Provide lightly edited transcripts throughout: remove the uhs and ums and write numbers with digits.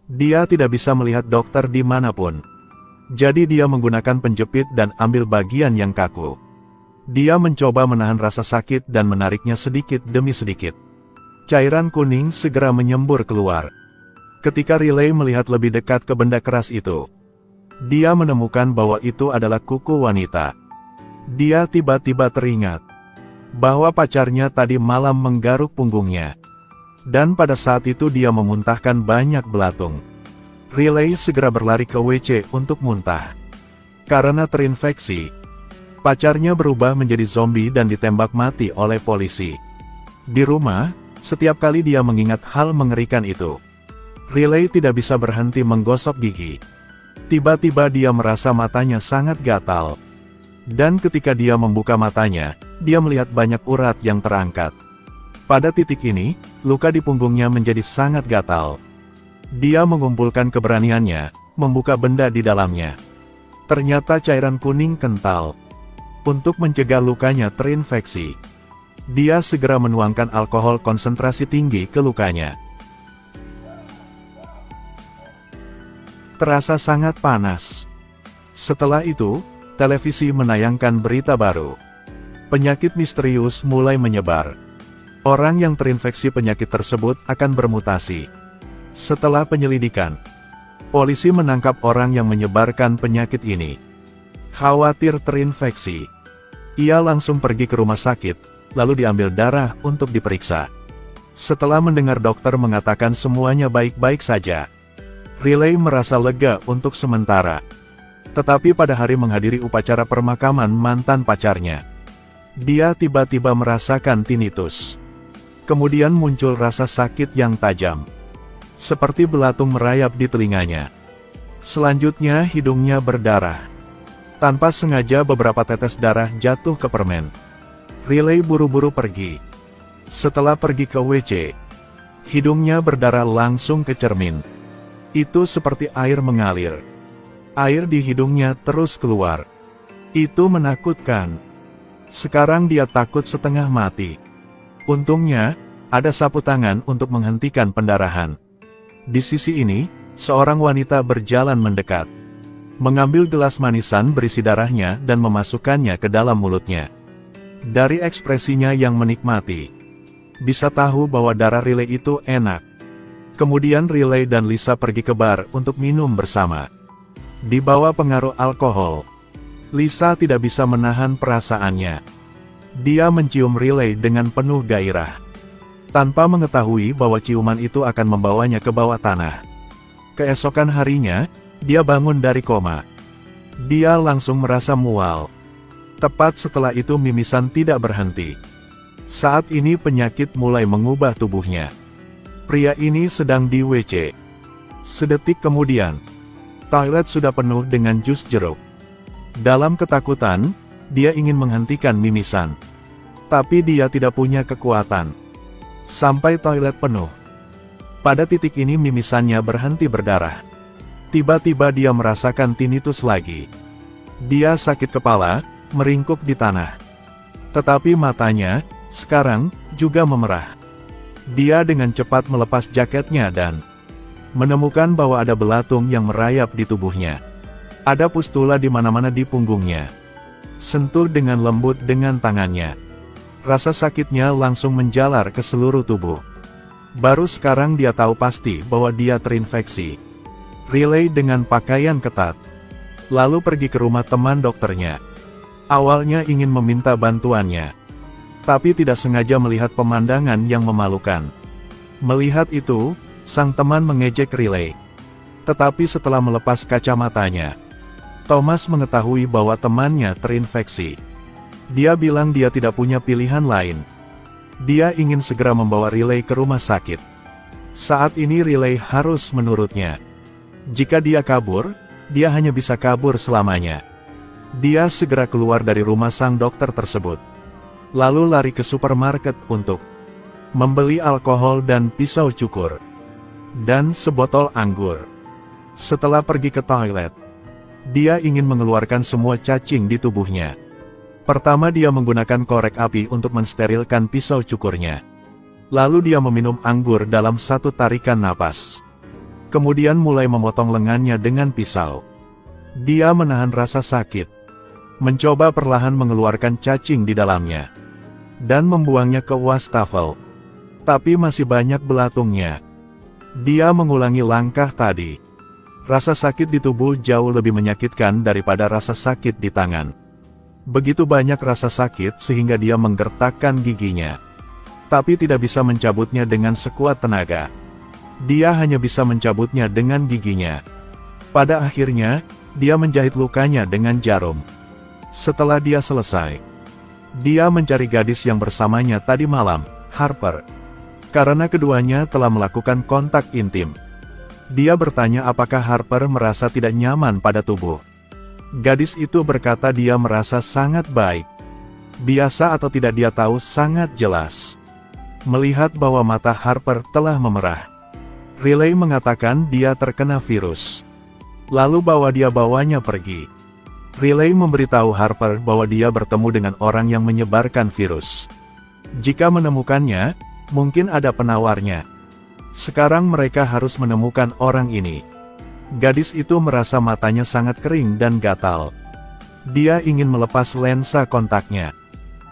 Dia tidak bisa melihat dokter dimanapun. Jadi dia menggunakan penjepit dan ambil bagian yang kaku. Dia mencoba menahan rasa sakit dan menariknya sedikit demi sedikit. Cairan kuning segera menyembur keluar. Ketika Riley melihat lebih dekat ke benda keras itu, dia menemukan bahwa itu adalah kuku wanita. Dia tiba-tiba teringat bahwa pacarnya tadi malam menggaruk punggungnya. Dan pada saat itu dia memuntahkan banyak belatung. Riley segera berlari ke WC untuk muntah. Karena terinfeksi, pacarnya berubah menjadi zombie dan ditembak mati oleh polisi. Di rumah, setiap kali dia mengingat hal mengerikan itu, Riley tidak bisa berhenti menggosok gigi. Tiba-tiba dia merasa matanya sangat gatal. Dan ketika dia membuka matanya, dia melihat banyak urat yang terangkat. Pada titik ini, luka di punggungnya menjadi sangat gatal. Dia mengumpulkan keberaniannya, membuka benda di dalamnya. Ternyata cairan kuning kental. Untuk mencegah lukanya terinfeksi, dia segera menuangkan alkohol konsentrasi tinggi ke lukanya. Terasa sangat panas. Setelah itu, televisi menayangkan berita baru. Penyakit misterius mulai menyebar. Orang yang terinfeksi penyakit tersebut akan bermutasi. Setelah penyelidikan, polisi menangkap orang yang menyebarkan penyakit ini. Khawatir terinfeksi, ia langsung pergi ke rumah sakit, lalu diambil darah untuk diperiksa. Setelah mendengar dokter mengatakan semuanya baik-baik saja, Riley merasa lega untuk sementara. Tetapi pada hari menghadiri upacara permakaman mantan pacarnya, dia tiba-tiba merasakan tinnitus. Kemudian muncul rasa sakit yang tajam, seperti belatung merayap di telinganya. Selanjutnya hidungnya berdarah. Tanpa sengaja beberapa tetes darah jatuh ke permen. Riley buru-buru pergi. Setelah pergi ke WC, hidungnya berdarah langsung ke cermin. Itu seperti air mengalir. Air di hidungnya terus keluar. Itu menakutkan. Sekarang dia takut setengah mati. Untungnya, ada sapu tangan untuk menghentikan pendarahan. Di sisi ini, seorang wanita berjalan mendekat, mengambil gelas manisan berisi darahnya dan memasukkannya ke dalam mulutnya. Dari ekspresinya yang menikmati, bisa tahu bahwa darah Riley itu enak. Kemudian Riley dan Lisa pergi ke bar untuk minum bersama. Di bawah pengaruh alkohol, Lisa tidak bisa menahan perasaannya. Dia mencium Riley dengan penuh gairah, tanpa mengetahui bahwa ciuman itu akan membawanya ke bawah tanah. Keesokan harinya, dia bangun dari koma. Dia langsung merasa mual. Tepat setelah itu mimisan tidak berhenti. Saat ini penyakit mulai mengubah tubuhnya. Pria ini sedang di WC. Sedetik kemudian, toilet sudah penuh dengan jus jeruk. Dalam ketakutan, dia ingin menghentikan mimisan. Tapi dia tidak punya kekuatan. Sampai toilet penuh. Pada titik ini mimisannya berhenti berdarah. Tiba-tiba dia merasakan tinnitus lagi. Dia sakit kepala, meringkuk di tanah. Tetapi matanya, sekarang, juga memerah. Dia dengan cepat melepas jaketnya dan menemukan bahwa ada belatung yang merayap di tubuhnya. Ada pustula di mana-mana di punggungnya. Sentuh dengan lembut dengan tangannya. Rasa sakitnya langsung menjalar ke seluruh tubuh. Baru sekarang dia tahu pasti bahwa dia terinfeksi. Riley dengan pakaian ketat, lalu pergi ke rumah teman dokternya. Awalnya ingin meminta bantuannya, tapi tidak sengaja melihat pemandangan yang memalukan. Melihat itu, sang teman mengejek Riley. Tetapi setelah melepas kacamatanya, Thomas mengetahui bahwa temannya terinfeksi. Dia bilang dia tidak punya pilihan lain. Dia ingin segera membawa Riley ke rumah sakit. Saat ini Riley harus menurutnya. Jika dia kabur, dia hanya bisa kabur selamanya. Dia segera keluar dari rumah sang dokter tersebut, lalu lari ke supermarket untuk membeli alkohol dan pisau cukur, dan sebotol anggur. Setelah pergi ke toilet, dia ingin mengeluarkan semua cacing di tubuhnya. Pertama dia menggunakan korek api untuk mensterilkan pisau cukurnya. Lalu dia meminum anggur dalam satu tarikan napas. Kemudian mulai memotong lengannya dengan pisau. Dia menahan rasa sakit, mencoba perlahan mengeluarkan cacing di dalamnya, dan membuangnya ke wastafel. Tapi masih banyak belatungnya. Dia mengulangi langkah tadi. Rasa sakit di tubuh jauh lebih menyakitkan daripada rasa sakit di tangan. Begitu banyak rasa sakit sehingga dia menggertakkan giginya. Tapi tidak bisa mencabutnya dengan sekuat tenaga. Dia hanya bisa mencabutnya dengan giginya. Pada akhirnya, dia menjahit lukanya dengan jarum. Setelah dia selesai, dia mencari gadis yang bersamanya tadi malam, Harper. Karena keduanya telah melakukan kontak intim. Dia bertanya apakah Harper merasa tidak nyaman pada tubuh. Gadis itu berkata dia merasa sangat baik. Biasa atau tidak dia tahu sangat jelas. Melihat bahwa mata Harper telah memerah. Riley mengatakan dia terkena virus. Lalu dia bawanya pergi. Riley memberitahu Harper bahwa dia bertemu dengan orang yang menyebarkan virus. Jika menemukannya, mungkin ada penawarnya. Sekarang mereka harus menemukan orang ini. Gadis itu merasa matanya sangat kering dan gatal. Dia ingin melepas lensa kontaknya.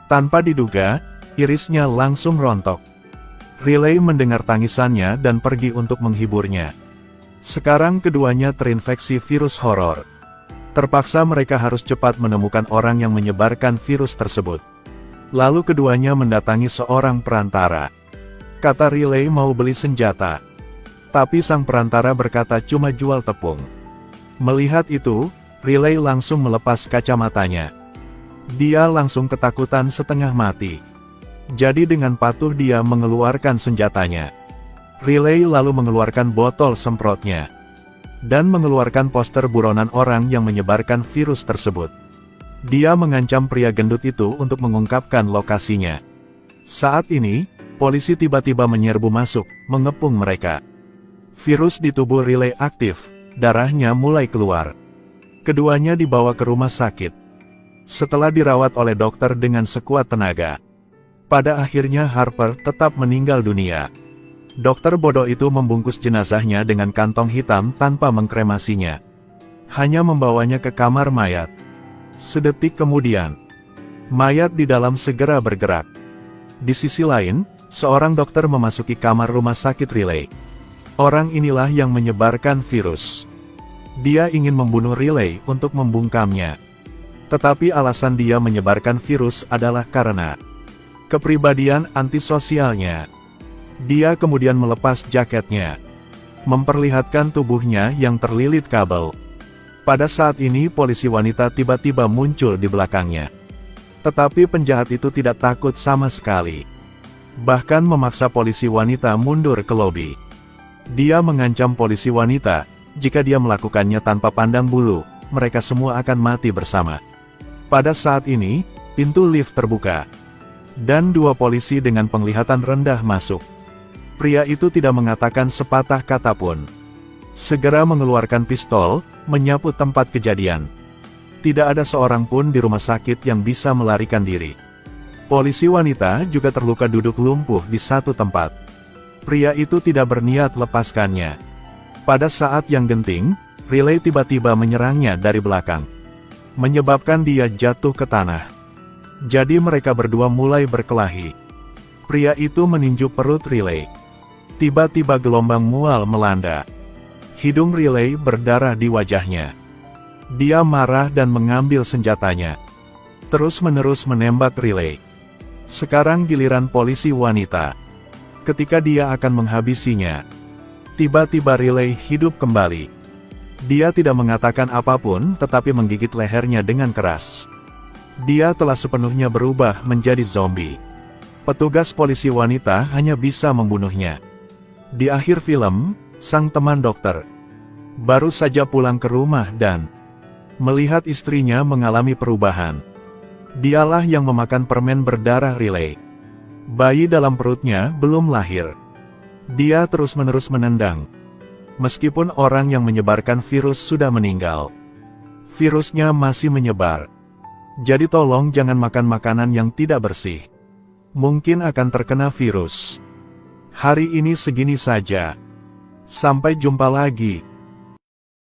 Tanpa diduga, irisnya langsung rontok. Riley mendengar tangisannya dan pergi untuk menghiburnya. Sekarang keduanya terinfeksi virus horor. Terpaksa mereka harus cepat menemukan orang yang menyebarkan virus tersebut. Lalu keduanya mendatangi seorang perantara. Kata Riley mau beli senjata. Tapi sang perantara berkata cuma jual tepung. Melihat itu, Riley langsung melepas kacamatanya. Dia langsung ketakutan setengah mati. Jadi dengan patuh dia mengeluarkan senjatanya. Riley lalu mengeluarkan botol semprotnya. Dan mengeluarkan poster buronan orang yang menyebarkan virus tersebut. Dia mengancam pria gendut itu untuk mengungkapkan lokasinya. Saat ini, polisi tiba-tiba menyerbu masuk, mengepung mereka. Virus di tubuh Riley aktif, darahnya mulai keluar. Keduanya dibawa ke rumah sakit. Setelah dirawat oleh dokter dengan sekuat tenaga. Pada akhirnya Harper tetap meninggal dunia. Dokter bodoh itu membungkus jenazahnya dengan kantong hitam tanpa mengkremasinya. Hanya membawanya ke kamar mayat. Sedetik kemudian, mayat di dalam segera bergerak. Di sisi lain, seorang dokter memasuki kamar rumah sakit Riley. Orang inilah yang menyebarkan virus. Dia ingin membunuh Riley untuk membungkamnya. Tetapi alasan dia menyebarkan virus adalah karena kepribadian antisosialnya. Dia kemudian melepas jaketnya, memperlihatkan tubuhnya yang terlilit kabel. Pada saat ini polisi wanita tiba-tiba muncul di belakangnya. Tetapi penjahat itu tidak takut sama sekali. Bahkan memaksa polisi wanita mundur ke lobi. Dia mengancam polisi wanita, jika dia melakukannya tanpa pandang bulu, mereka semua akan mati bersama. Pada saat ini, pintu lift terbuka. Dan dua polisi dengan penglihatan rendah masuk. Pria itu tidak mengatakan sepatah kata pun. Segera mengeluarkan pistol, menyapu tempat kejadian. Tidak ada seorang pun di rumah sakit yang bisa melarikan diri. Polisi wanita juga terluka duduk lumpuh di satu tempat. Pria itu tidak berniat lepaskannya. Pada saat yang genting, Riley tiba-tiba menyerangnya dari belakang. Menyebabkan dia jatuh ke tanah. Jadi mereka berdua mulai berkelahi. Pria itu meninju perut Riley. Tiba-tiba gelombang mual melanda. Hidung Riley berdarah di wajahnya. Dia marah dan mengambil senjatanya. Terus-menerus menembak Riley. Sekarang giliran polisi wanita. Ketika dia akan menghabisinya, tiba-tiba Riley hidup kembali. Dia tidak mengatakan apapun tetapi menggigit lehernya dengan keras. Dia telah sepenuhnya berubah menjadi zombie. Petugas polisi wanita hanya bisa membunuhnya. Di akhir film, sang teman dokter baru saja pulang ke rumah dan melihat istrinya mengalami perubahan. Dialah yang memakan permen berdarah Riley. Bayi dalam perutnya belum lahir. Dia terus-menerus menendang. Meskipun orang yang menyebarkan virus sudah meninggal, virusnya masih menyebar. Jadi tolong jangan makan makanan yang tidak bersih. Mungkin akan terkena virus. Hari ini segini saja. Sampai jumpa lagi.